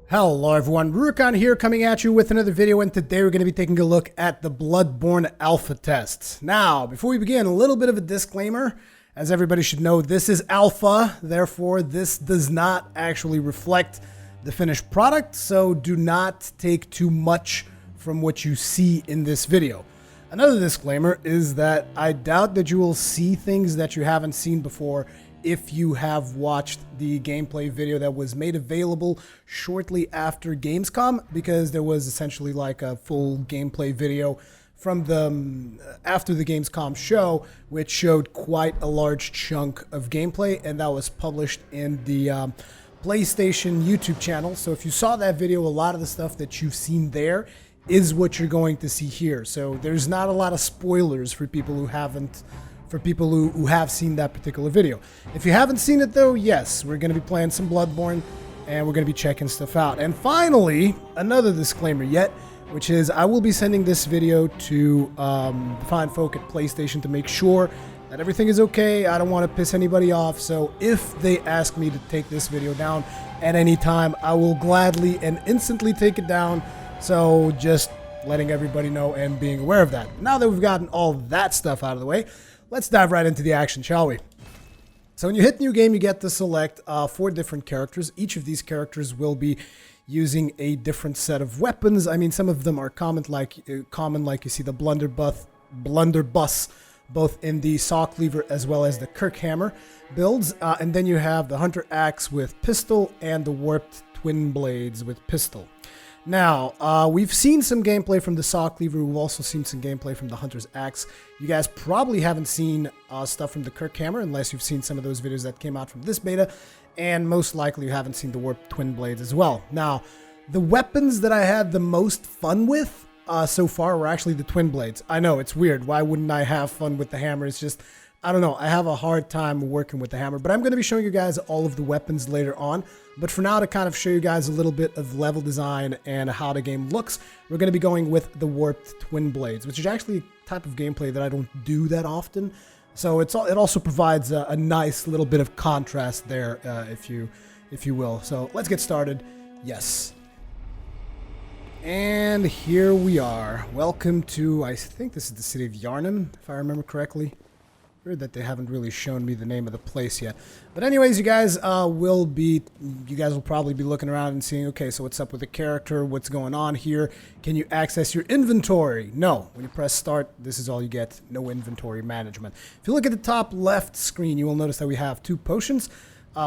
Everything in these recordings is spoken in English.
Hello everyone, Rurikhan here coming at you with another video, and today we're going to be taking a look at the Bloodborne alpha tests. Now, before we begin, a little bit of a disclaimer. As everybody should know, this is alpha, therefore this does not actually reflect the finished product, so do not take too much from what you see in this video. Another disclaimer is that I doubt that you will see things that you haven't seen before if you have watched the gameplay video that was made available shortly after Gamescom, because there was essentially like a full gameplay video from the after the Gamescom show, which showed quite a large chunk of gameplay, and that was published in the PlayStation YouTube channel. So if you saw that video, a lot of the stuff that you've seen there is what you're going to see here. So there's not a lot of spoilers for people who haven't, for people who have seen that particular video. If you haven't seen it though, yes, we're going to be playing some Bloodborne and we're going to be checking stuff out. And finally, another disclaimer yet, which is I will be sending this video to the fine folk at PlayStation to make sure that everything is okay. I don't want to piss anybody off, so if they ask me to take this video down at any time, I will gladly and instantly take it down. So just letting everybody know and being aware of that. Now that we've gotten all that stuff out of the way, let's dive right into the action, shall we? So when you hit new game, you get to select 4 different characters. Each of these characters will be using a different set of weapons. I mean, some of them are common, like you see the blunderbuss, both in the saw cleaver as well as the Kirkhammer builds. And then you have the hunter axe with pistol and the warped twin blades with pistol. Now, we've seen some gameplay from the saw cleaver. We've also seen some gameplay from the hunter's axe. You guys probably haven't seen stuff from the Kirkhammer unless you've seen some of those videos that came out from this beta, and most likely you haven't seen the warped twin blades as well. Now, the weapons that I had the most fun with so far were actually the twin blades. I know, it's weird. Why wouldn't I have fun with the hammer? It's just, I don't know, I have a hard time working with the hammer, but I'm going to be showing you guys all of the weapons later on. But for now, to kind of show you guys a little bit of level design and how the game looks, we're going to be going with the warped twin blades, which is actually a type of gameplay that I don't do that often. So it also provides a nice little bit of contrast there, if you will. So let's get started. Yes. And here we are. Welcome to, I think this is the city of Yharnam, if I remember correctly. Weird that they haven't really shown me the name of the place yet. But anyways, you guys will probably be looking around and seeing, okay, so what's up with the character? What's going on here? Can you access your inventory? No. When you press start, this is all you get. No inventory management. If you look at the top left screen, you will notice that we have 2 potions.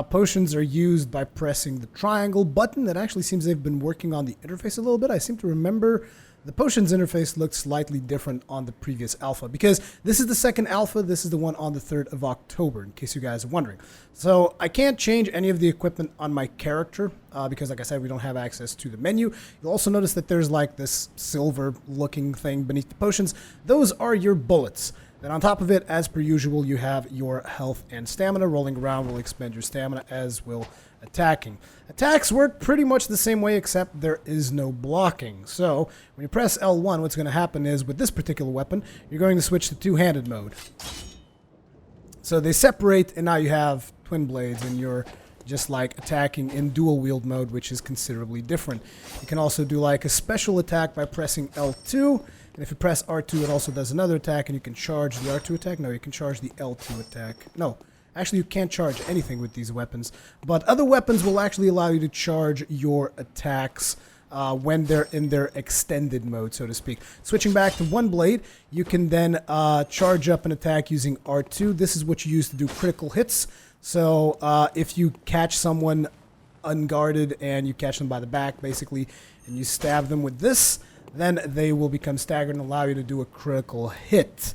Potions are used by pressing the triangle button. That actually seems they've been working on the interface a little bit. I seem to remember the potions interface looked slightly different on the previous alpha, because this is the second alpha. This is the one on the 3rd of October, in case you guys are wondering. So I can't change any of the equipment on my character because, like I said, we don't have access to the menu. You'll also notice that there's like this silver looking thing beneath the potions. Those are your bullets. Then on top of it, as per usual, you have your health and stamina. Rolling around will expend your stamina, as will attacking. Attacks work pretty much the same way, except there is no blocking. So when you press L1, what's going to happen is, with this particular weapon, you're going to switch to two-handed mode. So they separate, and now you have twin blades, and you're just like attacking in dual wield mode, which is considerably different. You can also do like a special attack by pressing L2. And if you press R2, it also does another attack, and you can charge the R2 attack. No, you can charge the L2 attack. No, actually you can't charge anything with these weapons. But other weapons will actually allow you to charge your attacks when they're in their extended mode, so to speak. Switching back to one blade, you can then charge up an attack using R2. This is what you use to do critical hits. So if you catch someone unguarded and you catch them by the back, basically, and you stab them with this, then they will become staggered and allow you to do a critical hit.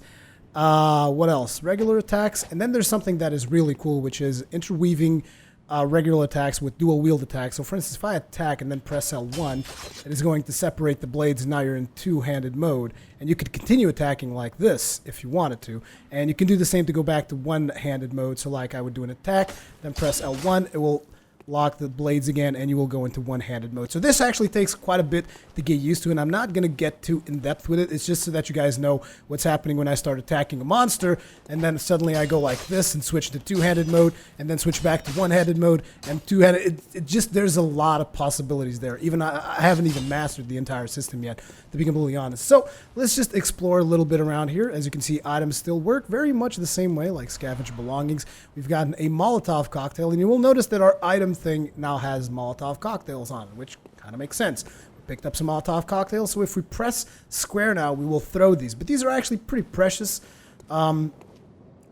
What else? Regular attacks. And then there's something that is really cool, which is interweaving regular attacks with dual wield attacks. So for instance, if I attack and then press L1, it is going to separate the blades, and now you're in two-handed mode. And you could continue attacking like this if you wanted to. And you can do the same to go back to one-handed mode. So like I would do an attack, then press L1, it will lock the blades again, and you will go into one-handed mode. So this actually takes quite a bit to get used to, and I'm not going to get too in-depth with it. It's just so that you guys know what's happening when I start attacking a monster, and then suddenly I go like this and switch to two-handed mode, and then switch back to one-handed mode, and two-handed. It just, there's a lot of possibilities there. Even I haven't even mastered the entire system yet, to be completely honest. So let's just explore a little bit around here. As you can see, items still work very much the same way, like scavenge belongings. We've gotten a Molotov cocktail, and you will notice that our item thing now has Molotov cocktails on it, which kind of makes sense. We picked up some Molotov cocktails, so if we press square now, we will throw these. But these are actually pretty precious. I'm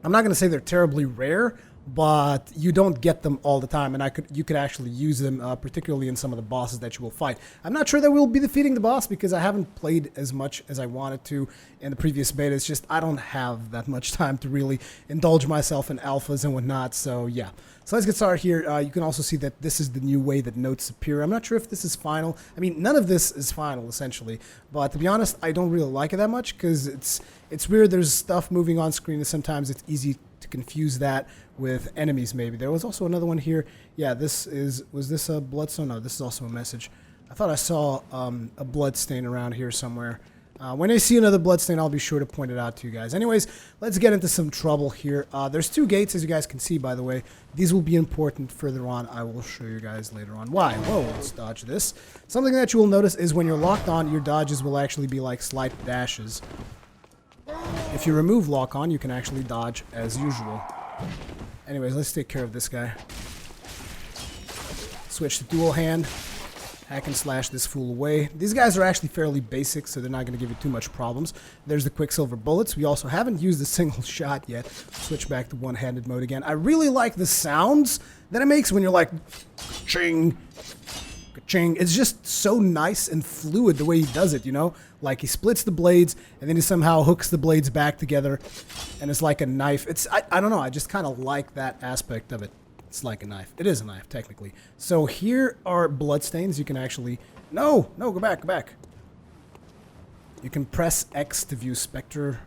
not going to say they're terribly rare, but you don't get them all the time, and you could actually use them, particularly in some of the bosses that you will fight. I'm not sure that we'll be defeating the boss because I haven't played as much as I wanted to in the previous beta. It's just I don't have that much time to really indulge myself in alphas and whatnot, so yeah. So let's get started here. You can also see that this is the new way that notes appear. I'm not sure if this is final. I mean, none of this is final, essentially. But to be honest, I don't really like it that much because it's weird. There's stuff moving on screen, and sometimes it's easy to confuse that with enemies, maybe. There was also another one here. Yeah, was this a bloodstone? No, this is also a message. I thought I saw a blood stain around here somewhere. When I see another bloodstain, I'll be sure to point it out to you guys. Anyways, let's get into some trouble here. There's two gates, as you guys can see, by the way. These will be important further on. I will show you guys later on why. Whoa, let's dodge this. Something that you will notice is when you're locked on, your dodges will actually be like slight dashes. If you remove lock on, you can actually dodge as usual. Anyways, let's take care of this guy. Switch to dual hand. Hack and slash this fool away. These guys are actually fairly basic, so they're not going to give you too much problems. There's the Quicksilver bullets. We also haven't used a single shot yet. Switch back to one-handed mode again. I really like the sounds that it makes when you're like, ching, ching. It's just so nice and fluid the way he does it, you know? Like he splits the blades, and then he somehow hooks the blades back together, and it's like a knife. I don't know, I just kind of like that aspect of it. It's like a knife. It is a knife, technically. So here are bloodstains. You can actually... No, go back, go back. You can press X to view Spectre.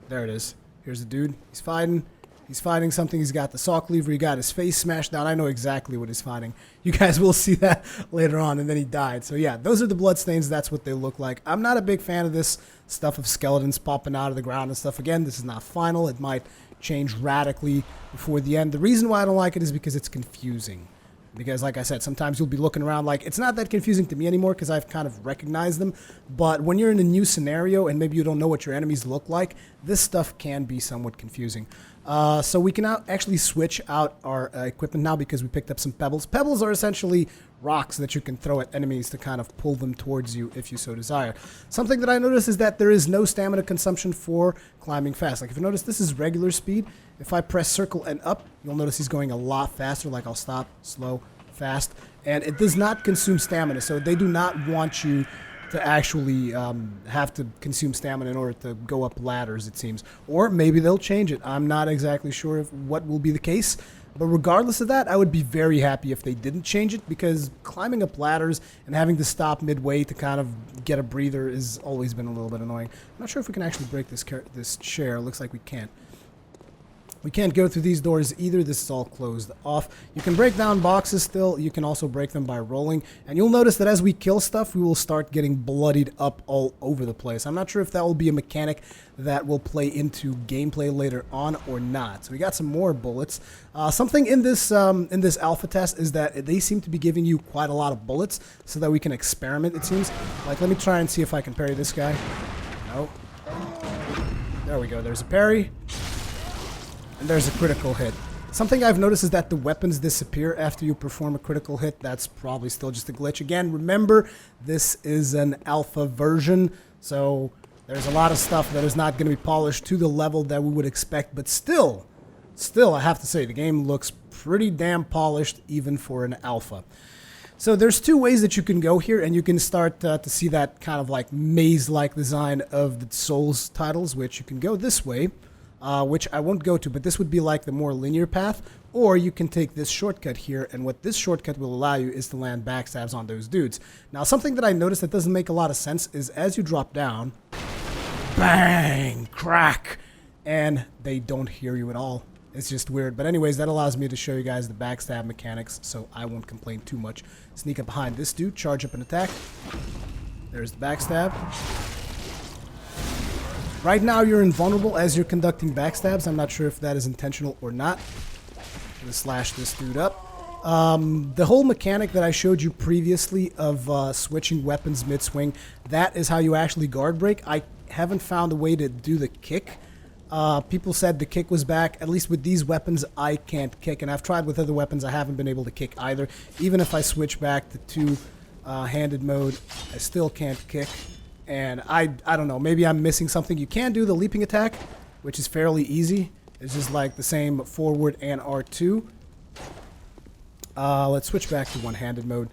There it is. Here's the dude. He's fighting. He's fighting something. He's got the saw cleaver. He got his face smashed down. I know exactly what he's fighting. You guys will see that later on, and then he died. So yeah, those are the bloodstains. That's what they look like. I'm not a big fan of this stuff of skeletons popping out of the ground and stuff. Again, this is not final. It might change radically before the end. The reason why I don't like it is because it's confusing. Because, like I said, sometimes you'll be looking around like, it's not that confusing to me anymore because I've kind of recognized them. But when you're in a new scenario and maybe you don't know what your enemies look like, this stuff can be somewhat confusing. So we can now actually switch out our equipment now because we picked up some pebbles. Pebbles are essentially rocks that you can throw at enemies to kind of pull them towards you if you so desire. Something that I noticed is that there is no stamina consumption for climbing fast. Like if you notice, this is regular speed. If I press circle and up, you'll notice he's going a lot faster. Like I'll stop, slow, fast. And it does not consume stamina. So they do not want you to actually have to consume stamina in order to go up ladders, it seems. Or maybe they'll change it. I'm not exactly sure what will be the case. But regardless of that, I would be very happy if they didn't change it because climbing up ladders and having to stop midway to kind of get a breather has always been a little bit annoying. I'm not sure if we can actually break this chair. Looks like we can't. We can't go through these doors either. This is all closed off. You can break down boxes still. You can also break them by rolling. And you'll notice that as we kill stuff, we will start getting bloodied up all over the place. I'm not sure if that will be a mechanic that will play into gameplay later on or not. So we got some more bullets. Something in this alpha test is that they seem to be giving you quite a lot of bullets so that we can experiment, it seems. Like, let me try and see if I can parry this guy. No. There we go. There's a parry. And there's a critical hit. Something I've noticed is that the weapons disappear after you perform a critical hit. That's probably still just a glitch. Again, remember, this is an alpha version, so there's a lot of stuff that is not going to be polished to the level that we would expect. But still, I have to say, the game looks pretty damn polished even for an alpha. So there's two ways that you can go here, and you can start to see that kind of like maze-like design of the Souls titles, which you can go this way. Which I won't go to, but this would be like the more linear path, or you can take this shortcut here, and what this shortcut will allow you is to land backstabs on those dudes. Now, something that I noticed that doesn't make a lot of sense is as you drop down, bang, crack, and they don't hear you at all. It's just weird. But anyways, that allows me to show you guys the backstab mechanics, so I won't complain too much. Sneak up behind this dude, charge up and attack. There's the backstab. Right now, you're invulnerable as you're conducting backstabs. I'm not sure if that is intentional or not. I'm going to slash this dude up. The whole mechanic that I showed you previously of switching weapons mid-swing, that is how you actually guard break. I haven't found a way to do the kick. People said the kick was back. At least with these weapons, I can't kick. And I've tried with other weapons, I haven't been able to kick either. Even if I switch back to two-handed mode, I still can't kick. And I don't know, maybe I'm missing something. You can do the leaping attack, which is fairly easy. It's just like the same forward and R2. Let's switch back to one-handed mode.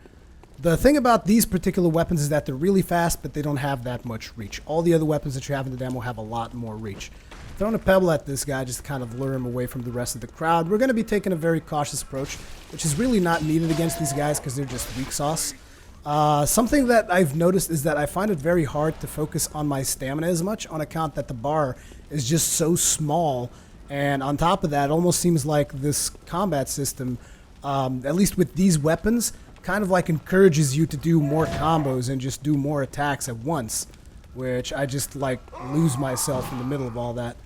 The thing about these particular weapons is that they're really fast, but they don't have that much reach. All the other weapons that you have in the demo have a lot more reach. Throwing a pebble at this guy just to kind of lure him away from the rest of the crowd. We're going to be taking a very cautious approach, which is really not needed against these guys because they're just weak sauce. Something that I've noticed is that I find it very hard to focus on my stamina as much on account that the bar is just so small. And on top of that, it almost seems like this combat system, at least with these weapons, kind of like encourages you to do more combos and just do more attacks at once, which I just like lose myself in the middle of all that.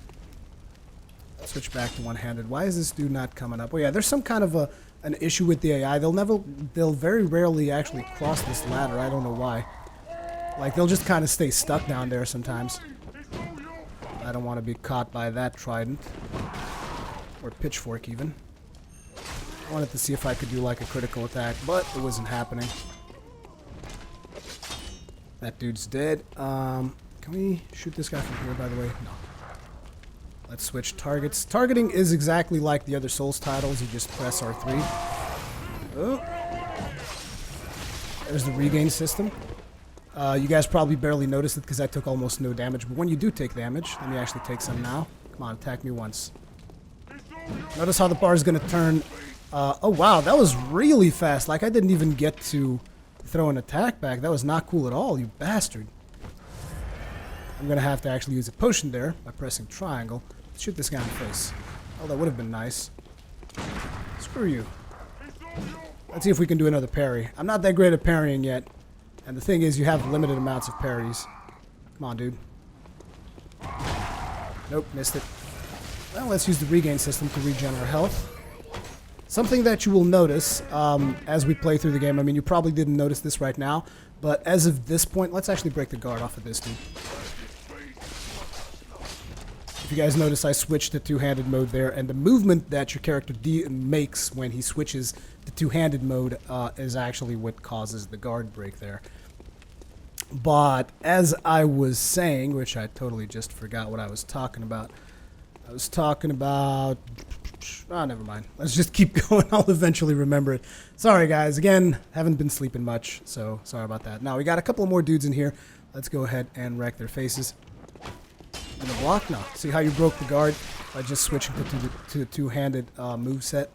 Switch back to one-handed. Why is this dude not coming up? Oh yeah, there's some kind of an issue with the AI. They'll very rarely actually cross this ladder. I don't know why. Like, they'll just kind of stay stuck down there sometimes. I don't want to be caught by that trident. Or pitchfork, even. I wanted to see if I could do, like, a critical attack, but it wasn't happening. That dude's dead. Can we shoot this guy from here, by the way? No. Let's switch targets. Targeting is exactly like the other Souls titles. You just press R3. Oh. There's the regain system. You guys probably barely noticed it because I took almost no damage. But when you do take damage, let me actually take some now. Come on, attack me once. Notice how the bar is going to turn. Oh, wow. That was really fast. Like, I didn't even get to throw an attack back. That was not cool at all, you bastard. I'm going to have to actually use a potion there by pressing triangle. Let's shoot this guy in the face. Oh, that would have been nice. Screw you. Let's see if we can do another parry. I'm not that great at parrying yet. And the thing is, you have limited amounts of parries. Come on, dude. Nope, missed it. Well, let's use the regain system to regen our health. Something that you will notice as we play through the game, I mean, you probably didn't notice this right now, but as of this point, let's actually break the guard off of this dude. If you guys notice, I switched to two-handed mode there, and the movement that your character makes when he switches to two-handed mode is actually what causes the guard break there. But as I was saying, which I totally just forgot what I was talking about. I was talking about... Oh, never mind. Let's just keep going. I'll eventually remember it. Sorry, guys. Again, haven't been sleeping much, so sorry about that. Now, we got a couple more dudes in here. Let's go ahead and wreck their faces. In the block? No. See how you broke the guard by just switching to the two-handed moveset?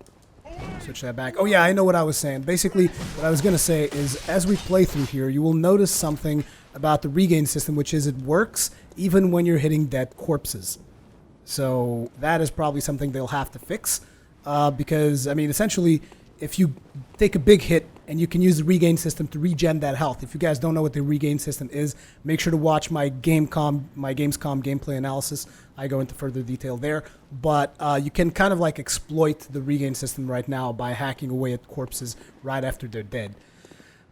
Switch that back. Oh, yeah, I know what I was saying. Basically, what I was going to say is, as we play through here, you will notice something about the regain system, which is it works even when you're hitting dead corpses. So that is probably something they'll have to fix because, I mean, essentially, if you take a big hit and you can use the regain system to regen that health. If you guys don't know what the regain system is, make sure to watch my Gamescom gameplay analysis. I go into further detail there. But you can kind of like exploit the regain system right now by hacking away at corpses right after they're dead.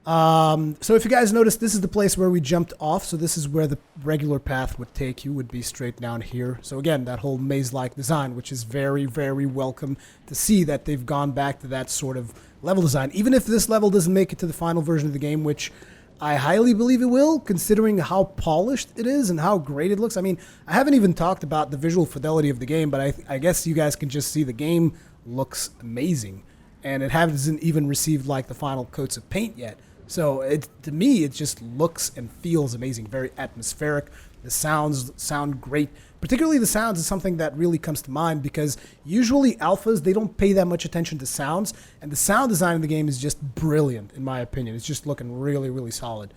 So if you guys notice, this is the place where we jumped off. So this is where the regular path would take you, would be straight down here. So again, that whole maze-like design, which is very, very welcome to see that they've gone back to that sort of level design. Even if this level doesn't make it to the final version of the game, which I highly believe it will, considering how polished it is and how great it looks. I mean, I haven't even talked about the visual fidelity of the game, but I guess you guys can just see the game looks amazing. And it hasn't even received like the final coats of paint yet. So to me, it just looks and feels amazing, very atmospheric. The sounds sound great. Particularly the sounds is something that really comes to mind because usually alphas, they don't pay that much attention to sounds. And the sound design in the game is just brilliant, in my opinion. It's just looking really, really solid.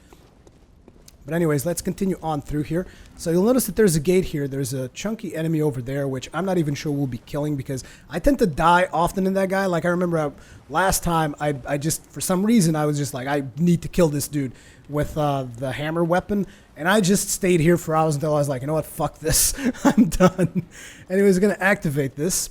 But anyways, let's continue on through here. So you'll notice that there's a gate here. There's a chunky enemy over there, which I'm not even sure we'll be killing because I tend to die often in that guy. Like I remember last time, I just, for some reason, I was just like, I need to kill this dude with the hammer weapon. And I just stayed here for hours until I was like, you know what, fuck this. I'm done. Anyways, we're going to activate this.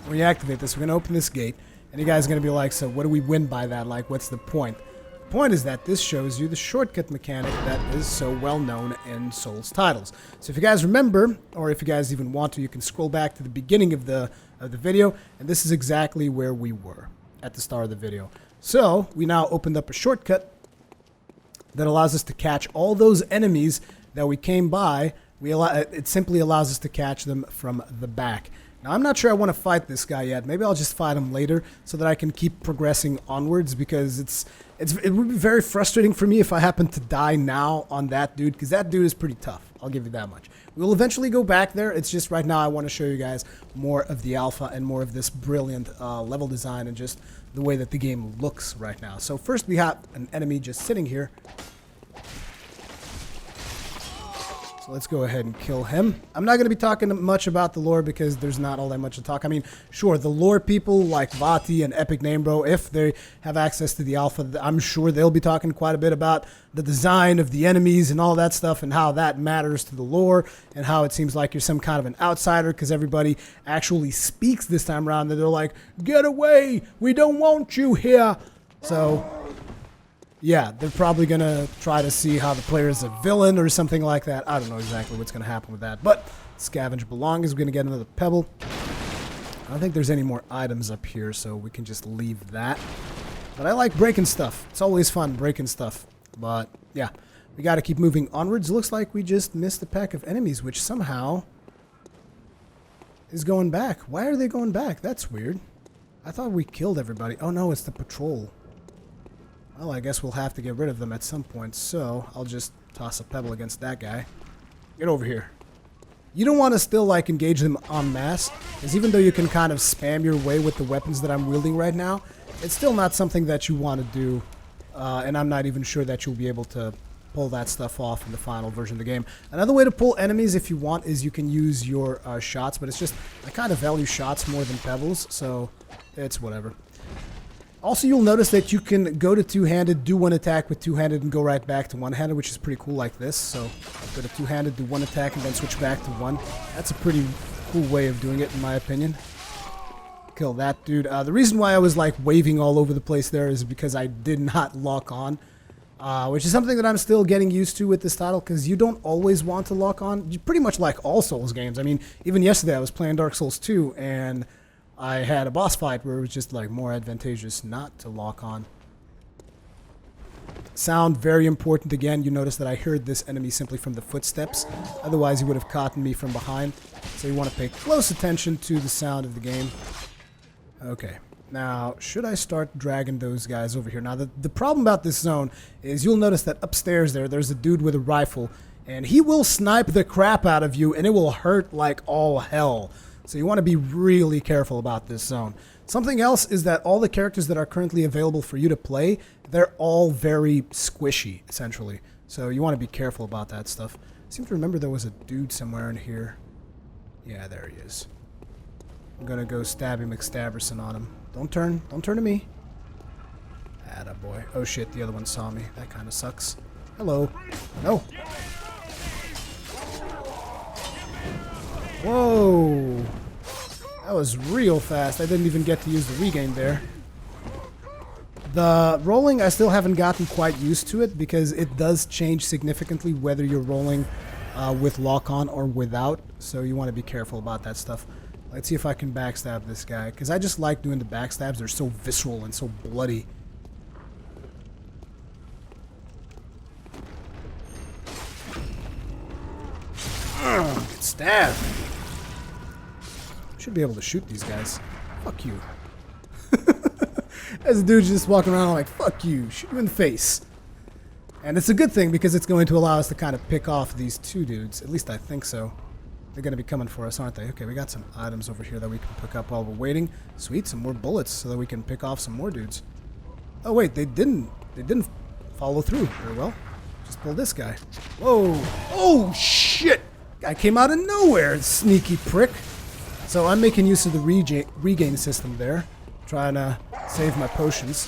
When you activate this, we're going to open this gate. And you guys are going to be like, so what do we win by that? Like, what's the point? The point is that this shows you the shortcut mechanic that is so well known in Souls titles. So if you guys remember, or if you guys even want to, you can scroll back to the beginning of the video, and this is exactly where we were at the start of the video. So we now opened up a shortcut that allows us to catch all those enemies that we came by. It simply allows us to catch them from the back. Now, I'm not sure I want to fight this guy yet. Maybe I'll just fight him later so that I can keep progressing onwards because it would be very frustrating for me if I happen to die now on that dude because that dude is pretty tough. I'll give you that much. We'll eventually go back there. It's just right now I want to show you guys more of the alpha and more of this brilliant level design and just the way that the game looks right now. So first we have an enemy just sitting here. So let's go ahead and kill him. I'm not going to be talking much about the lore because there's not all that much to talk. I mean, sure, the lore people like Vati and Epic Name Bro, if they have access to the alpha, I'm sure they'll be talking quite a bit about the design of the enemies and all that stuff and how that matters to the lore and how it seems like you're some kind of an outsider because everybody actually speaks this time around. They're like, get away! We don't want you here! So yeah, they're probably going to try to see how the player is a villain or something like that. I don't know exactly what's going to happen with that. But scavenge belongings. We're going to get another pebble. I don't think there's any more items up here, so we can just leave that. But I like breaking stuff. It's always fun breaking stuff. But yeah, we got to keep moving onwards. Looks like we just missed a pack of enemies, which somehow is going back. Why are they going back? That's weird. I thought we killed everybody. Oh no, it's the patrol. Well, I guess we'll have to get rid of them at some point, so I'll just toss a pebble against that guy. Get over here. You don't want to still, like, engage them en masse, because even though you can kind of spam your way with the weapons that I'm wielding right now, it's still not something that you want to do, and I'm not even sure that you'll be able to pull that stuff off in the final version of the game. Another way to pull enemies, if you want, is you can use your shots, but it's just, I kind of value shots more than pebbles, so it's whatever. Also, you'll notice that you can go to two-handed, do one attack with two-handed, and go right back to one-handed, which is pretty cool like this. So, go to two-handed, do one attack, and then switch back to one. That's a pretty cool way of doing it, in my opinion. Kill that dude. The reason why I was, like, waving all over the place there is because I did not lock on, which is something that I'm still getting used to with this title, because you don't always want to lock on. Pretty much like all Souls games. I mean, even yesterday I was playing Dark Souls 2, and I had a boss fight where it was just like more advantageous not to lock on. Sound, very important again. You notice that I heard this enemy simply from the footsteps. Otherwise, he would have caught me from behind. So you want to pay close attention to the sound of the game. Okay. Now, should I start dragging those guys over here? Now, the problem about this zone is you'll notice that upstairs there's a dude with a rifle. And he will snipe the crap out of you, and it will hurt like all hell. So you want to be really careful about this zone. Something else is that all the characters that are currently available for you to play, they're all very squishy, essentially. So you want to be careful about that stuff. I seem to remember there was a dude somewhere in here. Yeah, there he is. I'm going to go stabby McStabberson on him. Don't turn to me. Attaboy. Oh shit, the other one saw me. That kind of sucks. Hello. No. Whoa! That was real fast. I didn't even get to use the regain there. The rolling, I still haven't gotten quite used to it because it does change significantly whether you're rolling with lock-on or without. So you want to be careful about that stuff. Let's see if I can backstab this guy, because I just like doing the backstabs. They're so visceral and so bloody. Get stabbed. Should be able to shoot these guys. Fuck you. As a dude just walking around like, fuck you, shoot you in the face. And it's a good thing because it's going to allow us to kind of pick off these two dudes. At least I think so. They're going to be coming for us, aren't they? Okay, we got some items over here that we can pick up while we're waiting. Sweet, some more bullets so that we can pick off some more dudes. Oh wait, they didn't follow through very well. Just pull this guy. Whoa. Oh, shit. Guy came out of nowhere, sneaky prick. So I'm making use of the regain system there. Trying to save my potions.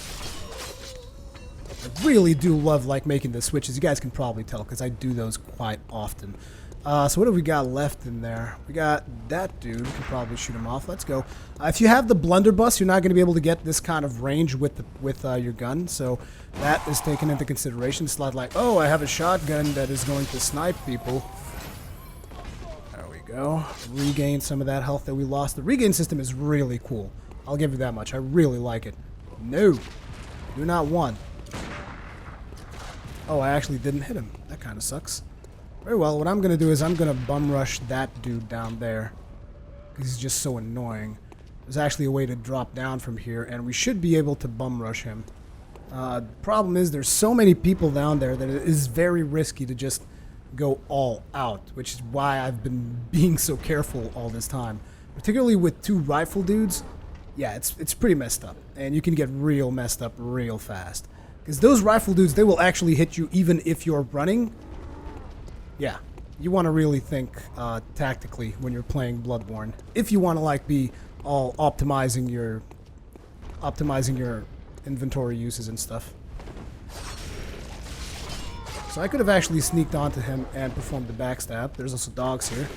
I really do love making the switches. You guys can probably tell because I do those quite often. So what have we got left in there? We got that dude. We can probably shoot him off. Let's go. If you have the blunderbuss, you're not going to be able to get this kind of range with your gun. So that is taken into consideration. It's not like, oh, I have a shotgun that is going to snipe people. There we go. Regain some of that health that we lost. The regain system is really cool. I'll give you that much. I really like it. No. Do not want. Oh, I actually didn't hit him. That kind of sucks. Very well, what I'm going to do is I'm going to bum rush that dude down there. Because he's just so annoying. There's actually a way to drop down from here, and we should be able to bum rush him. The problem is there's so many people down there that it is very risky to just go all out. Which is why I've been being so careful all this time. Particularly with two rifle dudes. Yeah, it's pretty messed up. And you can get real messed up real fast. Because those rifle dudes, they will actually hit you even if you're running. Yeah, you want to really think tactically when you're playing Bloodborne. If you want to be all optimizing your inventory uses and stuff. So I could have actually sneaked onto him and performed the backstab. There's also dogs here.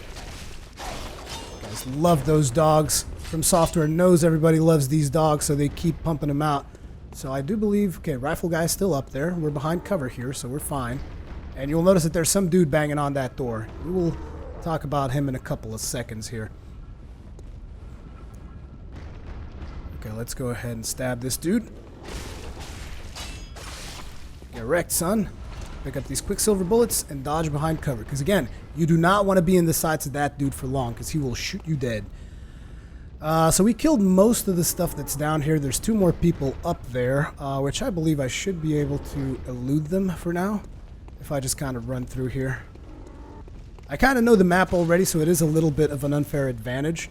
Guys love those dogs. From Software knows everybody loves these dogs, so they keep pumping them out. So I do believe, okay, rifle guy's still up there. We're behind cover here, so we're fine. And you'll notice that there's some dude banging on that door. We will talk about him in a couple of seconds here. Okay, let's go ahead and stab this dude. Get wrecked, son. Pick up these quicksilver bullets and dodge behind cover. Because again, you do not want to be in the sights of that dude for long, because he will shoot you dead. So we killed most of the stuff that's down here. There's two more people up there, which I believe I should be able to elude them for now. If I just kind of run through here. I kind of know the map already, so it is a little bit of an unfair advantage.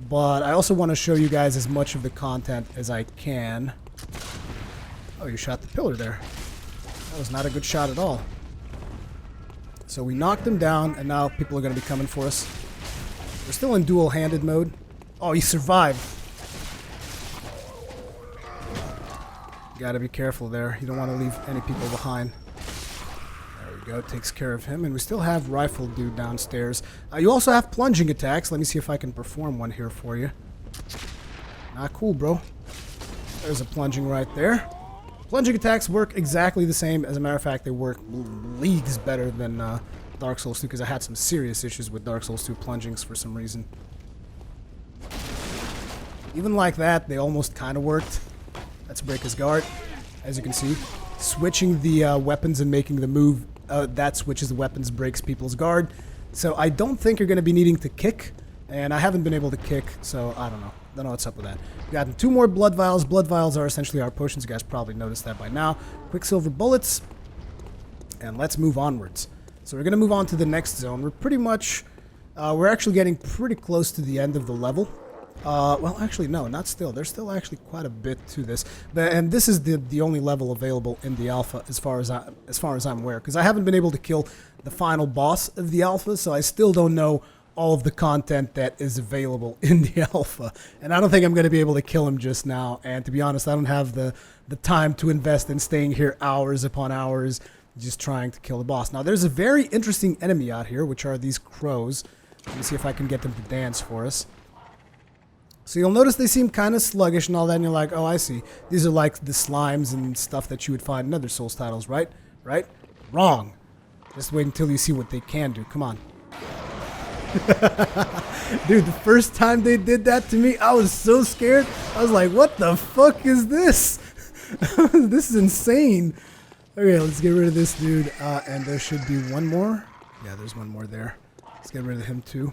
But I also want to show you guys as much of the content as I can. Oh, you shot the pillar there. That was not a good shot at all. So we knocked him down, and now people are going to be coming for us. We're still in dual-handed mode. Oh, he survived. Gotta be careful there. You don't want to leave any people behind. Go, takes care of him, and we still have rifle dude downstairs. You also have plunging attacks. Let me see if I can perform one here for you. Not cool, bro. There's a plunging right there. Plunging attacks work exactly the same. As a matter of fact, they work leagues better than Dark Souls 2, because I had some serious issues with Dark Souls 2 plungings for some reason. Even like that, they almost kind of worked. Let's break his guard, as you can see. Switching the weapons and making the move that switches the weapons breaks people's guard. So I don't think you're going to be needing to kick. And I haven't been able to kick, so I don't know. Don't know what's up with that. We got two more blood vials. Blood vials are essentially our potions. You guys probably noticed that by now. Quicksilver bullets. And let's move onwards. So we're going to move on to the next zone. We're pretty much... we're actually getting pretty close to the end of the level. Well, actually, no, not still. There's still actually quite a bit to this, and this is the only level available in the alpha, as far as I'm aware. Because I haven't been able to kill the final boss of the alpha, so I still don't know all of the content that is available in the alpha. And I don't think I'm going to be able to kill him just now. And to be honest, I don't have the time to invest in staying here hours upon hours just trying to kill the boss. Now, there's a very interesting enemy out here, which are these crows. Let me see if I can get them to dance for us. So you'll notice they seem kind of sluggish and all that, and you're like, oh, I see. These are like the slimes and stuff that you would find in other Souls titles, right? Right? Wrong. Just wait until you see what they can do. Come on. Dude, the first time they did that to me, I was so scared. I was like, what the fuck is this? This is insane. Okay, let's get rid of this dude. And there should be one more. Yeah, there's one more there. Let's get rid of him too.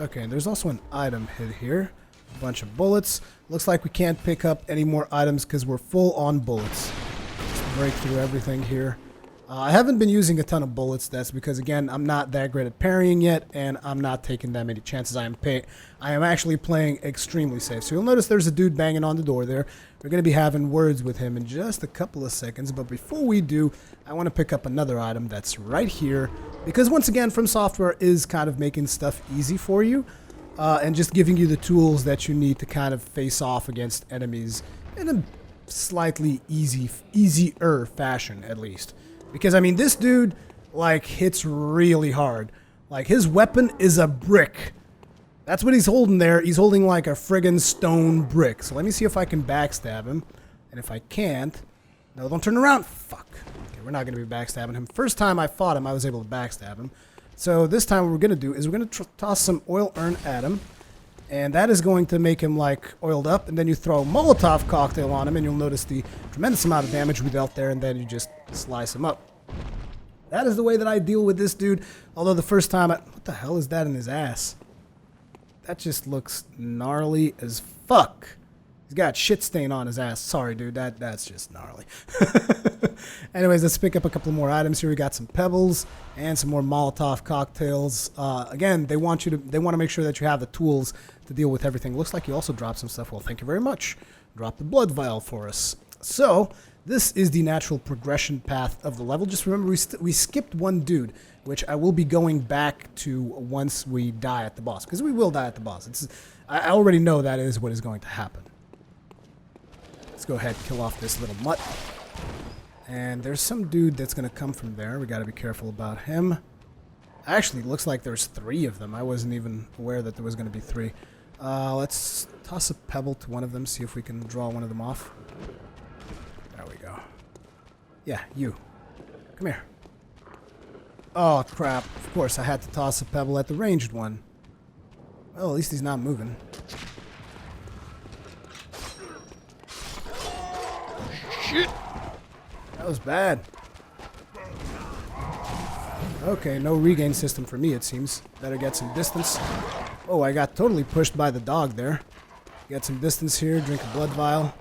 Okay, and there's also an item hid here. A bunch of bullets. Looks like we can't pick up any more items because we're full on bullets. Let's break through everything here. I haven't been using a ton of bullets. That's because, again, I'm not that great at parrying yet, and I'm not taking that many chances. I am actually playing extremely safe. So you'll notice there's a dude banging on the door there. We're going to be having words with him in just a couple of seconds. But before we do, I want to pick up another item that's right here. Because, once again, From Software is kind of making stuff easy for you. And just giving you the tools that you need to kind of face off against enemies in a slightly easier fashion, at least. Because, I mean, this dude, like, hits really hard. Like, his weapon is a brick. That's what he's holding there. He's holding, like, a friggin' stone brick. So let me see if I can backstab him. And if I can't... No, don't turn around. Fuck. Okay, we're not going to be backstabbing him. First time I fought him, I was able to backstab him. So this time what we're going to do is we're going to toss some oil urn at him. And that is going to make him, like, oiled up. And then you throw a Molotov cocktail on him, and you'll notice the tremendous amount of damage we dealt there, and then you just slice him up. That is the way that I deal with this dude. Although the first time what the hell is that in his ass? That just looks gnarly as fuck. He's got shit stain on his ass. Sorry, dude. That's just gnarly. Anyways, let's pick up a couple more items here. We got some pebbles and some more Molotov cocktails. Again, they want to make sure that you have the tools to deal with everything. Looks like you also dropped some stuff. Well, thank you very much. Drop the blood vial for us. So this is the natural progression path of the level. Just remember, we skipped one dude, which I will be going back to once we die at the boss, because we will die at the boss. I already know that is what is going to happen. Let's go ahead and kill off this little mutt. And there's some dude that's going to come from there. We got to be careful about him. Actually, it looks like there's 3 of them. I wasn't even aware that there was going to be 3. Let's toss a pebble to one of them, see if we can draw one of them off. There we go. Yeah, you. Come here. Oh, crap. Of course, I had to toss a pebble at the ranged one. Well, at least he's not moving. Shit! That was bad. Okay, no regain system for me, it seems. Better get some distance. Oh, I got totally pushed by the dog there. Get some distance here, drink a blood vial.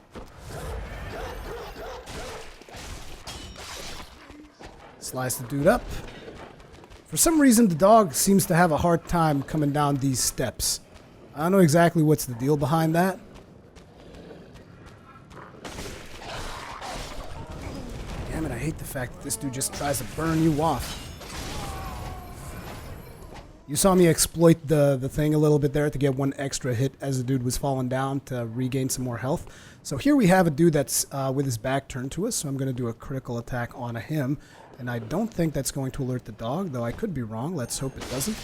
Slice the dude up. For some reason, the dog seems to have a hard time coming down these steps. I don't know exactly what's the deal behind that. Damn it, I hate the fact that this dude just tries to burn you off. You saw me exploit the thing a little bit there to get one extra hit as the dude was falling down to regain some more health. So here we have a dude that's with his back turned to us, so I'm going to do a critical attack on him. And I don't think that's going to alert the dog, though I could be wrong. Let's hope it doesn't.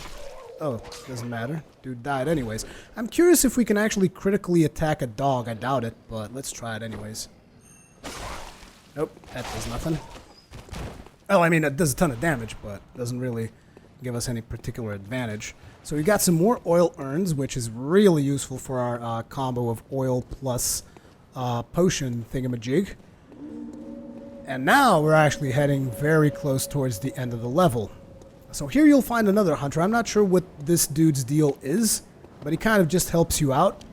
Oh, doesn't matter. Dude died anyways. I'm curious if we can actually critically attack a dog. I doubt it, but let's try it anyways. Nope, that does nothing. Well, I mean, it does a ton of damage, but doesn't really give us any particular advantage. So we got some more oil urns, which is really useful for our combo of oil plus potion thingamajig. And now we're actually heading very close towards the end of the level. So here you'll find another hunter. I'm not sure what this dude's deal is, but he kind of just helps you out.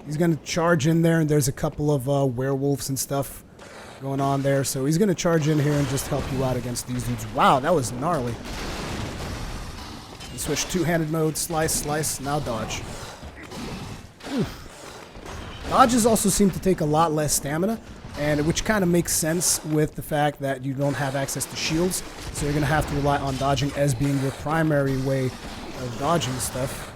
He's going to charge in there, and there's a couple of werewolves and stuff going on there. So he's going to charge in here and just help you out against these dudes. Wow, that was gnarly. Switch two-handed mode, slice, slice, now dodge. Dodges also seem to take a lot less stamina, and which kind of makes sense with the fact that you don't have access to shields, so you're going to have to rely on dodging as being your primary way of dodging stuff.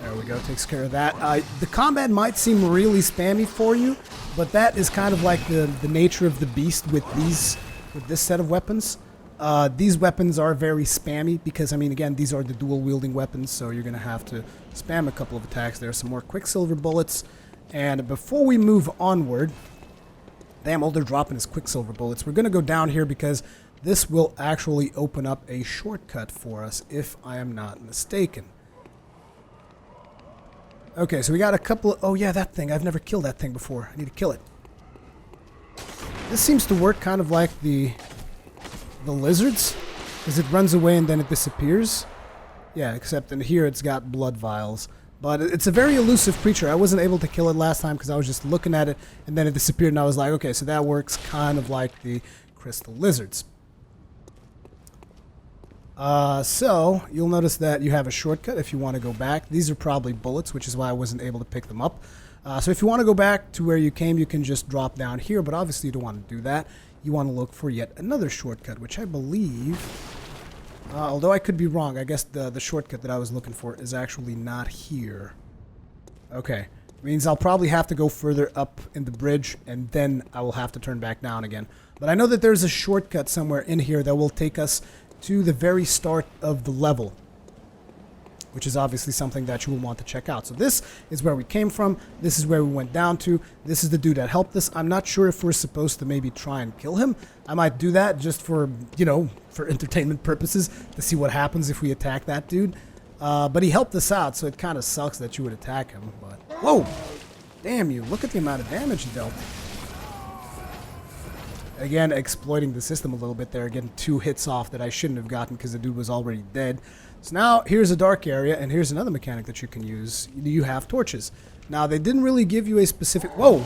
There we go, takes care of that. The combat might seem really spammy for you, but that is kind of like the nature of the beast with this set of weapons. These weapons are very spammy because, I mean, again, these are the dual-wielding weapons, so you're going to have to spam a couple of attacks. There's some more Quicksilver bullets, and before we move onward, damn, all they're dropping is Quicksilver bullets. We're going to go down here because this will actually open up a shortcut for us, if I am not mistaken. Okay, so we got a couple of... Oh, yeah, that thing. I've never killed that thing before. I need to kill it. This seems to work kind of like the lizards, because it runs away and then it disappears. Yeah, except in here it's got blood vials. But it's a very elusive creature. I wasn't able to kill it last time because I was just looking at it and then it disappeared, and I was like, okay, so that works kind of like the crystal lizards. So you'll notice that you have a shortcut if you want to go back. These are probably bullets, which is why I wasn't able to pick them up. So if you want to go back to where you came, you can just drop down here, but obviously you don't want to do that. You want to look for yet another shortcut, which I believe, although I could be wrong, I guess the shortcut that I was looking for is actually not here. Okay, means I'll probably have to go further up in the bridge, and then I will have to turn back down again. But I know that there's a shortcut somewhere in here that will take us to the very start of the level, which is obviously something that you will want to check out. So this is where we came from. This is where we went down to. This is the dude that helped us. I'm not sure if we're supposed to maybe try and kill him. I might do that just for, you know, for entertainment purposes, to see what happens if we attack that dude. But he helped us out, so it kind of sucks that you would attack him. But whoa! Damn you, look at the amount of damage he dealt. Again, exploiting the system a little bit there, getting 2 hits off that I shouldn't have gotten because the dude was already dead. So now, here's a dark area, and here's another mechanic that you can use. You have torches. Now, they didn't really give you a specific... Whoa! You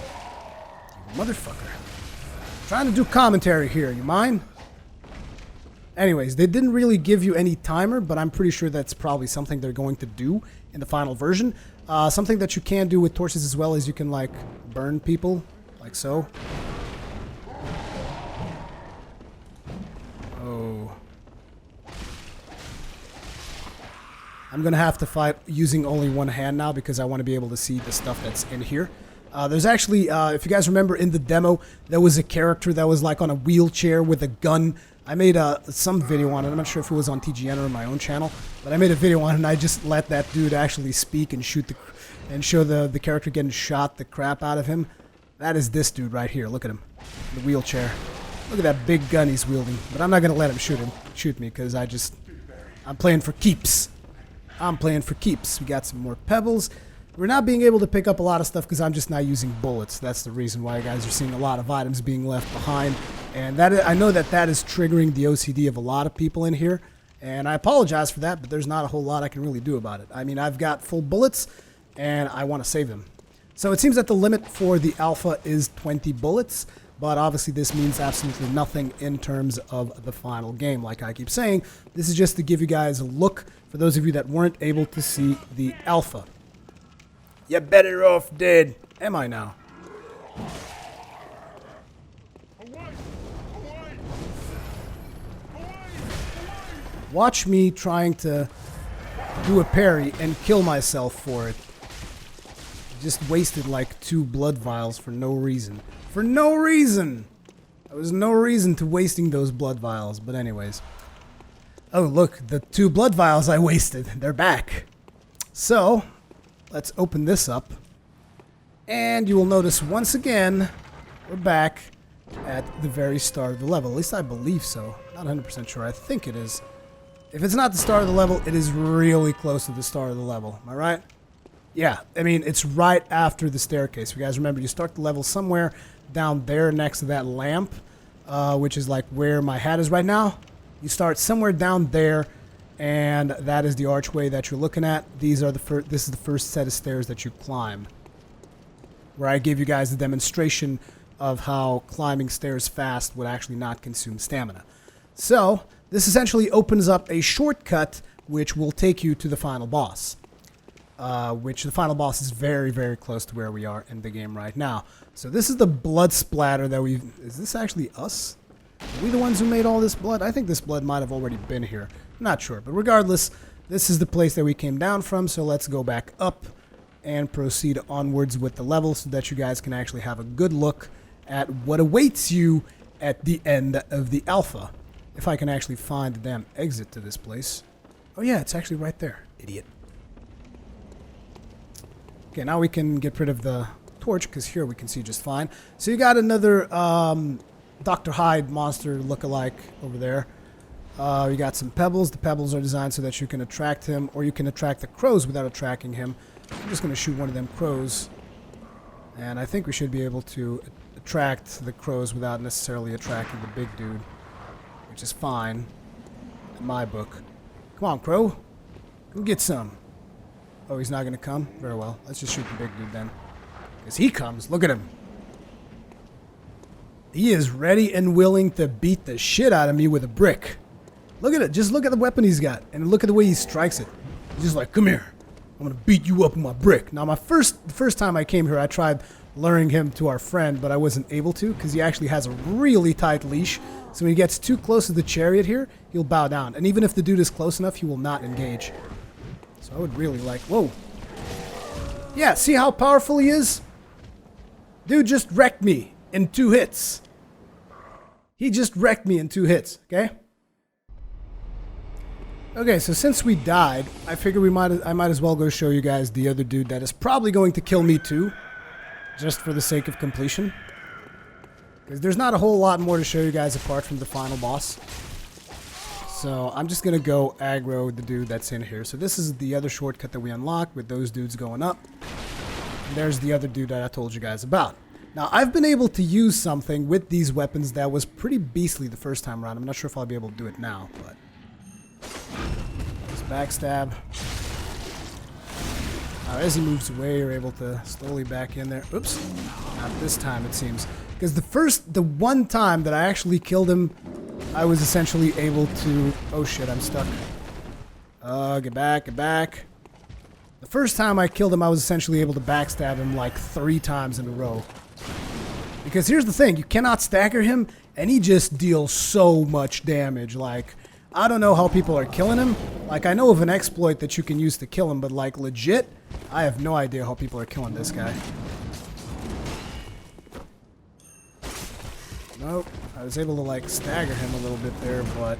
motherfucker. I'm trying to do commentary here, you mind? Anyways, they didn't really give you any timer, but I'm pretty sure that's probably something they're going to do in the final version. Something that you can do with torches as well is you can, like, burn people, like so. Oh. I'm going to have to fight using only one hand now because I want to be able to see the stuff that's in here. There's actually, if you guys remember in the demo, there was a character that was like on a wheelchair with a gun. I made some video on it. I'm not sure if it was on TGN or my own channel, but I made a video on it and I just let that dude actually speak and shoot and show the character getting shot the crap out of him. That is this dude right here. Look at him. The wheelchair. Look at that big gun he's wielding. But I'm not going to let him shoot me because I'm playing for keeps. I'm playing for keeps. We got some more pebbles. We're not being able to pick up a lot of stuff because I'm just not using bullets. That's the reason why you guys are seeing a lot of items being left behind. And I know that is triggering the OCD of a lot of people in here. And I apologize for that, but there's not a whole lot I can really do about it. I mean, I've got full bullets, and I want to save them. So it seems that the limit for the alpha is 20 bullets. But obviously this means absolutely nothing in terms of the final game. Like I keep saying, this is just to give you guys a look for those of you that weren't able to see the alpha. You're better off dead. Am I now? Watch me trying to do a parry and kill myself for it. Just wasted like 2 blood vials for no reason. For no reason! There was no reason to wasting those blood vials, but anyways. Oh, look, the 2 blood vials I wasted, they're back. So, let's open this up. And you will notice once again, we're back at the very start of the level. At least I believe so. Not 100% sure. I think it is. If it's not the start of the level, it is really close to the start of the level. Am I right? Yeah, I mean, it's right after the staircase. You guys remember, you start the level somewhere down there next to that lamp, which is like where my hat is right now. You start somewhere down there, and that is the archway that you're looking at. This is the first set of stairs that you climb, where I gave you guys the demonstration of how climbing stairs fast would actually not consume stamina. So, this essentially opens up a shortcut which will take you to the final boss. Which the final boss is very, very close to where we are in the game right now. So this is the blood splatter that we've... Is this actually us? Are we the ones who made all this blood? I think this blood might have already been here. I'm not sure. But regardless, this is the place that we came down from. So let's go back up and proceed onwards with the level so that you guys can actually have a good look at what awaits you at the end of the alpha. If I can actually find the damn exit to this place. Oh yeah, it's actually right there. Idiot. Okay, now we can get rid of the torch, because here we can see just fine. So you got another Dr. Hyde monster look-alike over there. You got some pebbles. The pebbles are designed so that you can attract him, or you can attract the crows without attracting him. I'm just going to shoot one of them crows. And I think we should be able to attract the crows without necessarily attracting the big dude, which is fine in my book. Come on, crow. Come get some. Oh, he's not going to come? Very well. Let's just shoot the big dude then. Because he comes. Look at him. He is ready and willing to beat the shit out of me with a brick. Look at it. Just look at the weapon he's got. And look at the way he strikes it. He's just like, come here. I'm going to beat you up with my brick. Now, the first time I came here, I tried luring him to our friend, but I wasn't able to because he actually has a really tight leash. So when he gets too close to the chariot here, he'll bow down. And even if the dude is close enough, he will not engage. So I would really like... Whoa. Yeah, see how powerful he is? Dude just wrecked me in 2 hits. He just wrecked me in 2 hits, okay? Okay, so since we died, I figure I might as well go show you guys the other dude that is probably going to kill me too. Just for the sake of completion. Because there's not a whole lot more to show you guys apart from the final boss. So I'm just going to go aggro the dude that's in here. So this is the other shortcut that we unlocked with those dudes going up. And there's the other dude that I told you guys about. Now, I've been able to use something with these weapons that was pretty beastly the first time around. I'm not sure if I'll be able to do it now, but... Just backstab. As he moves away, you're able to slowly back in there. Oops. Not this time, it seems. Because the one time that I actually killed him, I was essentially able to... Oh shit, I'm stuck. Get back, get back. The first time I killed him, I was essentially able to backstab him like 3 times in a row. Because here's the thing, you cannot stagger him, and he just deals so much damage. Like, I don't know how people are killing him. Like, I know of an exploit that you can use to kill him, but like, legit, I have no idea how people are killing this guy. Nope. I was able to, like, stagger him a little bit there, but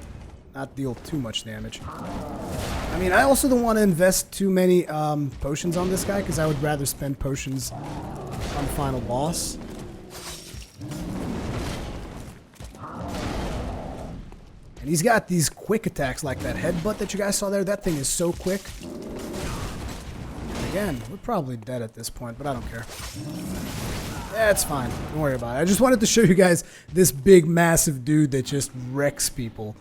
not deal too much damage. I mean, I also don't want to invest too many potions on this guy, because I would rather spend potions on the final boss. And he's got these quick attacks like that headbutt that you guys saw there. That thing is so quick. And again, we're probably dead at this point, but I don't care. Yeah, it's fine. Don't worry about it. I just wanted to show you guys this big, massive dude that just wrecks people.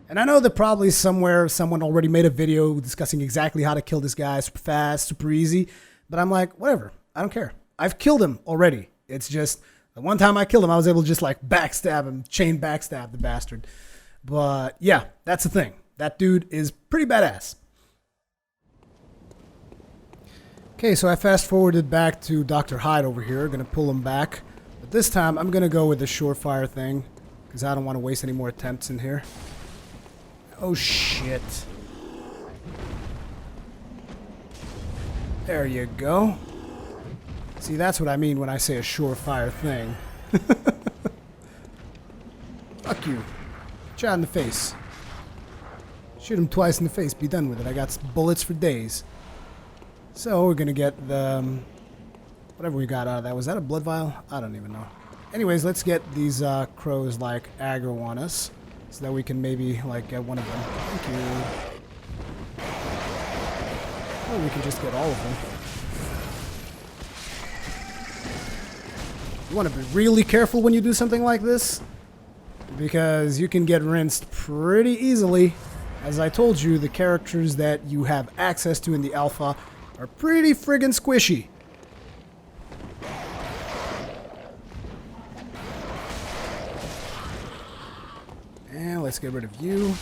And I know that probably somewhere someone already made a video discussing exactly how to kill this guy super fast, super easy. But I'm like, whatever. I don't care. I've killed him already. It's just the one time I killed him, I was able to just like backstab him, chain backstab the bastard. But yeah, that's the thing. That dude is pretty badass. Okay, so I fast forwarded back to Dr. Hyde over here. Gonna pull him back. But this time I'm gonna go with the surefire thing. Because I don't want to waste any more attempts in here. Oh shit. There you go. See, that's what I mean when I say a surefire thing. Fuck you. Shot in the face. Shoot him twice in the face. Be done with it. I got bullets for days. So we're gonna get the whatever we got out of that. Was that a blood vial? I don't even know. Anyways, let's get these crows like aggro on us, so that we can maybe like get one of them. Thank you. Or we can just get all of them. You want to be really careful when you do something like this, because you can get rinsed pretty easily. As I told you, the characters that you have access to in the alpha are pretty friggin' squishy. And let's get rid of you.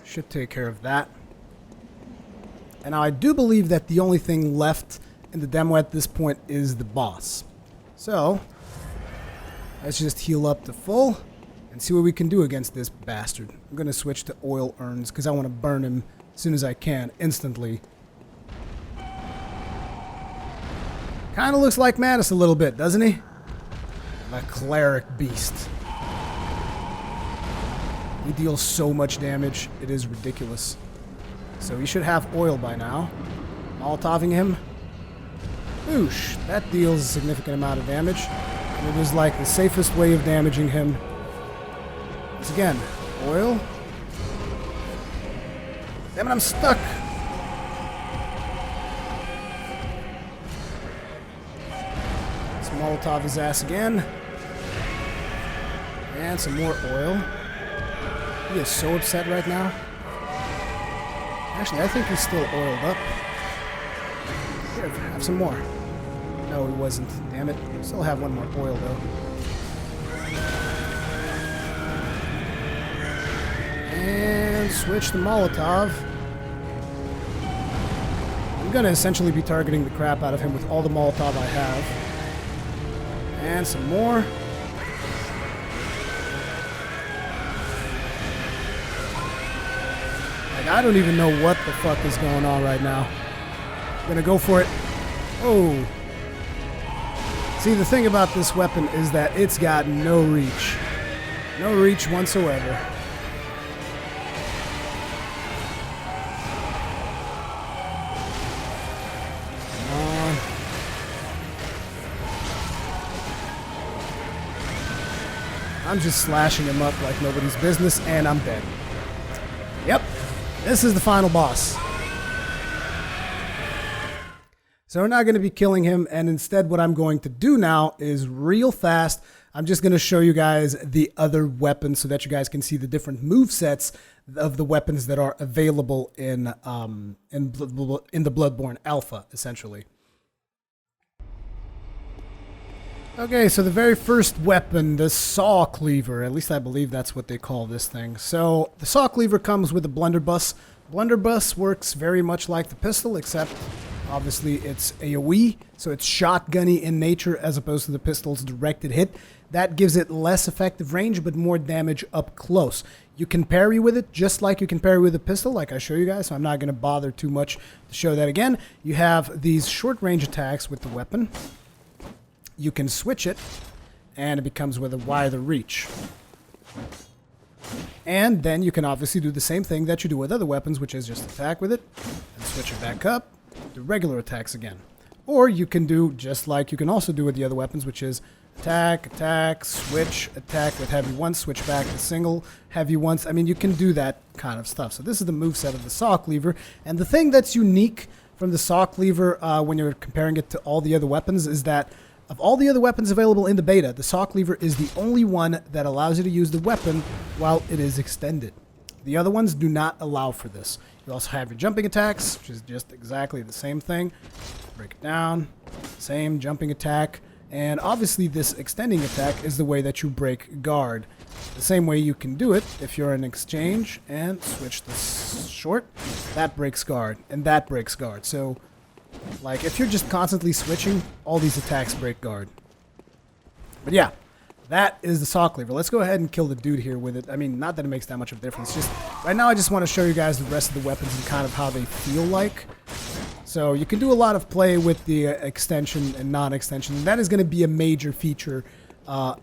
Should take care of that. And now I do believe that the only thing left in the demo at this point is the boss. So let's just heal up to full and see what we can do against this bastard. I'm going to switch to oil urns because I want to burn him as soon as I can, instantly. Kind of looks like Mattis a little bit, doesn't he? The cleric beast. He deals so much damage, it is ridiculous. So he should have oil by now. Molotoving him. Oosh, that deals a significant amount of damage. And it is like the safest way of damaging him. Once again, oil. Damn it, I'm stuck. Let's Molotov his ass again. And some more oil. He is so upset right now. Actually, I think he's still oiled up. Here, have some more. No, he wasn't. Damn it. Still have one more oil, though. And switch the Molotov. I'm going to essentially be targeting the crap out of him with all the Molotov I have. And some more. Like, I don't even know what the fuck is going on right now. I'm going to go for it. Oh. See, the thing about this weapon is that it's got no reach. No reach whatsoever. I'm just slashing him up like nobody's business, and I'm dead. Yep, this is the final boss. So we're not going to be killing him, and instead what I'm going to do now is real fast, I'm just going to show you guys the other weapons so that you guys can see the different movesets of the weapons that are available in the Bloodborne Alpha, essentially. Okay, so the very first weapon, the Saw Cleaver, at least I believe that's what they call this thing. So the Saw Cleaver comes with a blunderbuss. Blunderbuss works very much like the pistol, except obviously it's AoE, so it's shotgunny in nature as opposed to the pistol's directed hit. That gives it less effective range, but more damage up close. You can parry with it just like you can parry with a pistol, like I show you guys, so I'm not going to bother too much to show that again. You have these short range attacks with the weapon. You can switch it, and it becomes with a wider reach. And then you can obviously do the same thing that you do with other weapons, which is just attack with it, and switch it back up, do regular attacks again. Or you can do just like you can also do with the other weapons, which is attack, attack, switch, attack with heavy once, switch back to single, heavy once. I mean, you can do that kind of stuff. So this is the moveset of the Saw Cleaver. And the thing that's unique from the Saw Cleaver when you're comparing it to all the other weapons is that of all the other weapons available in the beta, the Saw Cleaver is the only one that allows you to use the weapon while it is extended. The other ones do not allow for this. You also have your jumping attacks, which is just exactly the same thing. Break it down, same jumping attack, and obviously this extending attack is the way that you break guard. The same way you can do it if you're in exchange and switch this short, that breaks guard, and that breaks guard. So like, if you're just constantly switching, all these attacks break guard. But yeah, that is the Saw Cleaver. Let's go ahead and kill the dude here with it. I mean, not that it makes that much of a difference. Just right now I just want to show you guys the rest of the weapons and kind of how they feel like. So you can do a lot of play with the extension and non-extension. That is going to be a major feature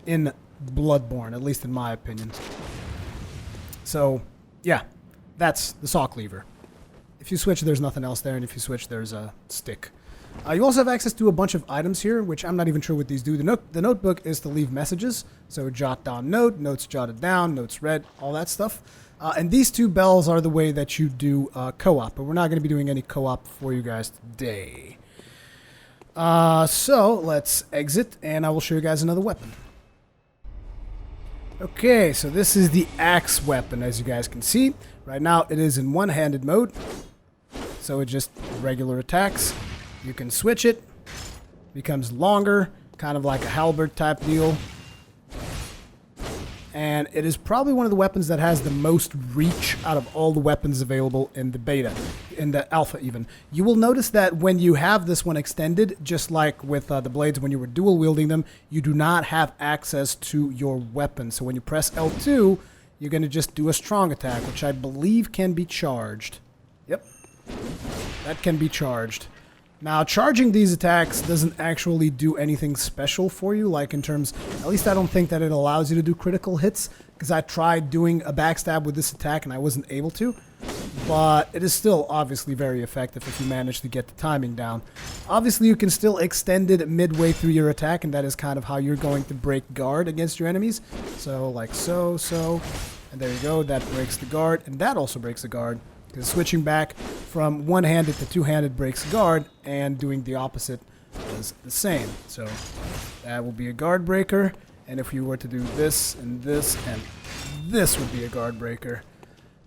in Bloodborne, at least in my opinion. So, yeah, that's the Saw Cleaver. If you switch, there's nothing else there, and if you switch, there's a stick. You also have access to a bunch of items here, which I'm not even sure what these do. The notebook is to leave messages, so jot down note, notes jotted down, notes read, all that stuff. And these two bells are the way that you do co-op, but we're not going to be doing any co-op for you guys today. So let's exit, and I will show you guys another weapon. Okay, so this is the axe weapon, as you guys can see. Right now, it is in one-handed mode. So it just regular attacks. You can switch it. Becomes longer, kind of like a halberd type deal. And it is probably one of the weapons that has the most reach out of all the weapons available in the beta, in the alpha even. You will notice that when you have this one extended, just like with the blades when you were dual wielding them, you do not have access to your weapon. So when you press L2, you're going to just do a strong attack, which I believe can be charged. Yep. That can be charged. Now, charging these attacks doesn't actually do anything special for you, like in terms, at least I don't think that it allows you to do critical hits, because I tried doing a backstab with this attack and I wasn't able to, but it is still obviously very effective if you manage to get the timing down. Obviously, you can still extend it midway through your attack, and that is kind of how you're going to break guard against your enemies. So, like so, and there you go, that breaks the guard, and that also breaks the guard. Because switching back from one-handed to two-handed breaks guard, and doing the opposite is the same. So that will be a guard breaker, and if you were to do this and this and this would be a guard breaker.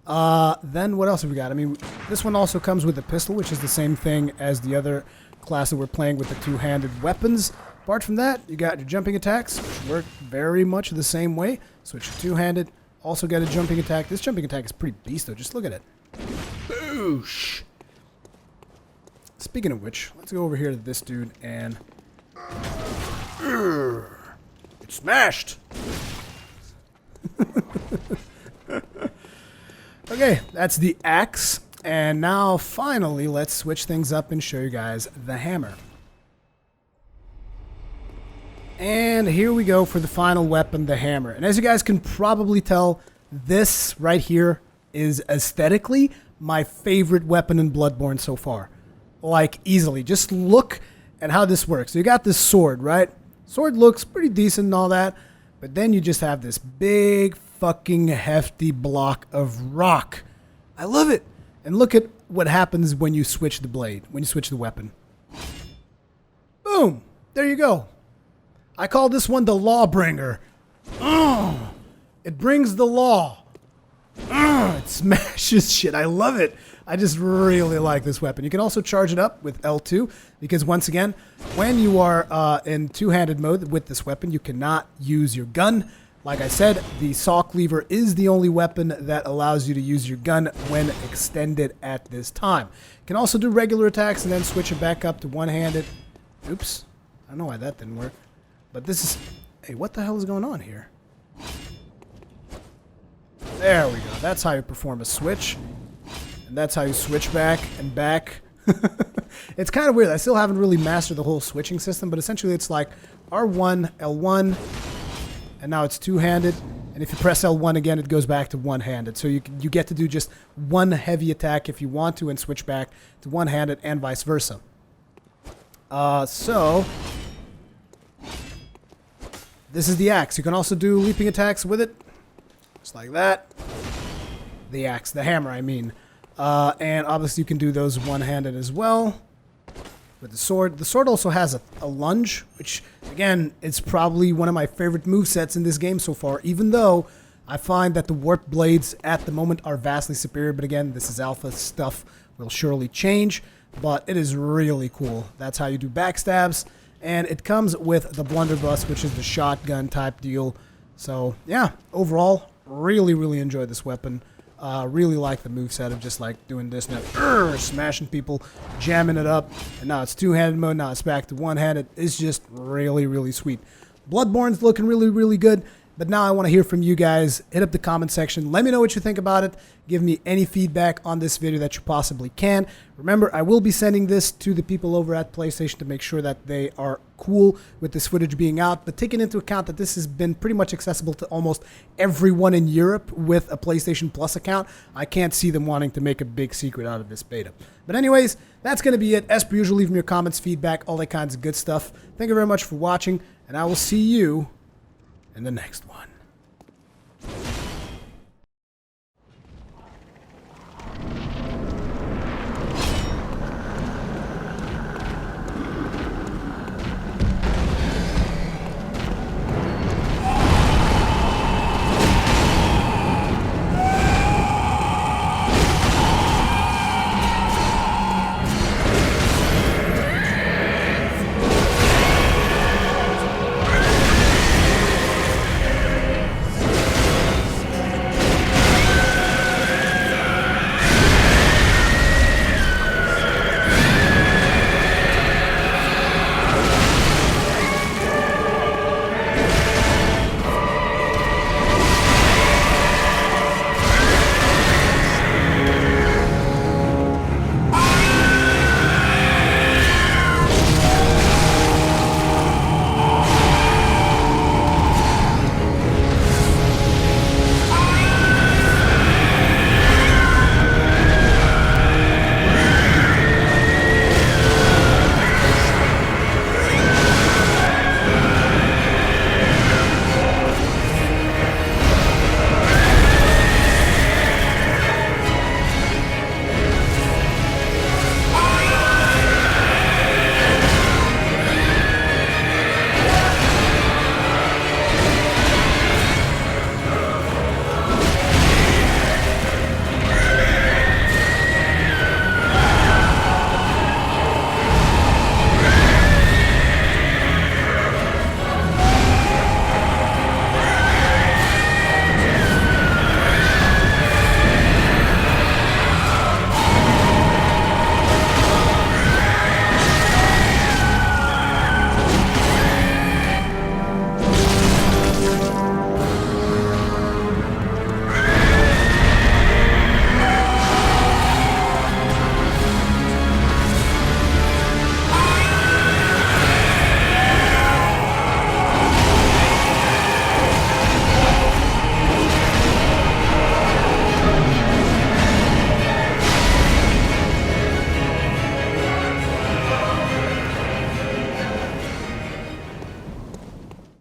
Then what else have we got? I mean, this one also comes with a pistol, which is the same thing as the other class that we're playing with the two-handed weapons. Apart from that, you got your jumping attacks, which work very much the same way. Switch to two-handed. also get a jumping attack. This jumping attack is pretty beast, though. Just look at it. Boosh! Speaking of which, let's go over here to this dude and... It's smashed! Okay, that's the axe. And now, finally, let's switch things up and show you guys the hammer. And here we go for the final weapon, the hammer. And as you guys can probably tell, this right here is aesthetically my favorite weapon in Bloodborne so far. Like, easily. Just look at how this works. So you got this sword, right? Sword looks pretty decent and all that. But then you just have this big, fucking hefty block of rock. I love it. And look at what happens when you switch the blade, when you switch the weapon. Boom! There you go. I call this one the Lawbringer. Oh, it brings the law. Oh, it smashes shit. I love it. I just really like this weapon. You can also charge it up with L2 because, once again, when you are in two-handed mode with this weapon, you cannot use your gun. Like I said, the saw cleaver is the only weapon that allows you to use your gun when extended at this time. You can also do regular attacks and then switch it back up to one-handed. Oops. I don't know why that didn't work. But this is... Hey, what the hell is going on here? There we go. That's how you perform a switch. And that's how you switch back and back. It's kind of weird. I still haven't really mastered the whole switching system, but essentially it's like R1, L1, and now it's two-handed. And if you press L1 again, it goes back to one-handed. So you get to do just one heavy attack if you want to and switch back to one-handed and vice versa. So... This is the axe. You can also do leaping attacks with it. Just like that. The axe. The hammer, I mean. And obviously you can do those one-handed as well. With the sword. The sword also has a lunge, which, again, is probably one of my favorite movesets in this game so far, even though I find that the warp blades at the moment are vastly superior. But again, this is alpha stuff. Will surely change. But it is really cool. That's how you do backstabs. And it comes with the blunderbuss, which is the shotgun type deal. So, yeah, overall, really, really enjoyed this weapon. Really like the moveset of just like doing this now, smashing people, jamming it up. And now it's two-handed mode, now it's back to one-handed. It's just really, really sweet. Bloodborne's looking really, really good. But now I want to hear from you guys. Hit up the comment section. Let me know what you think about it. Give me any feedback on this video that you possibly can. Remember, I will be sending this to the people over at PlayStation to make sure that they are cool with this footage being out. But taking into account that this has been pretty much accessible to almost everyone in Europe with a PlayStation Plus account, I can't see them wanting to make a big secret out of this beta. But anyways, that's going to be it. As per usual, leave me your comments, feedback, all that kinds of good stuff. Thank you very much for watching, and I will see you in the next one.